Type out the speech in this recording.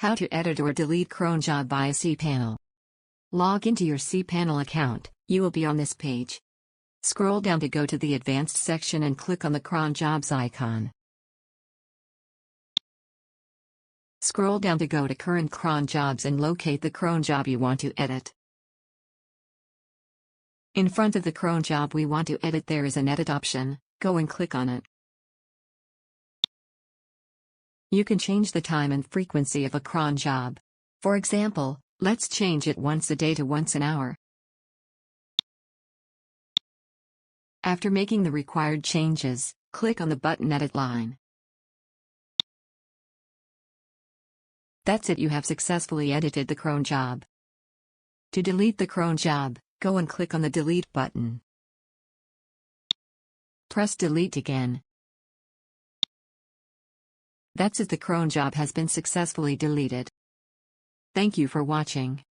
How to edit or delete Cronjob via cPanel. Log into your cPanel account. You will be on this page. Scroll down to go to the Advanced section and click on the Cronjobs icon. Scroll down to go to Current Cronjobs and locate the cronjob you want to edit. In front of the cronjob we want to edit there is an edit option. Go and click on it. You can change the time and frequency of a cron job. For example, let's change it once a day to once an hour. After making the required changes, click on the button Edit line. That's it, you have successfully edited the cron job. To delete the cron job, go and click on the Delete button. Press Delete again. That's it, the cron job has been successfully deleted. Thank you for watching.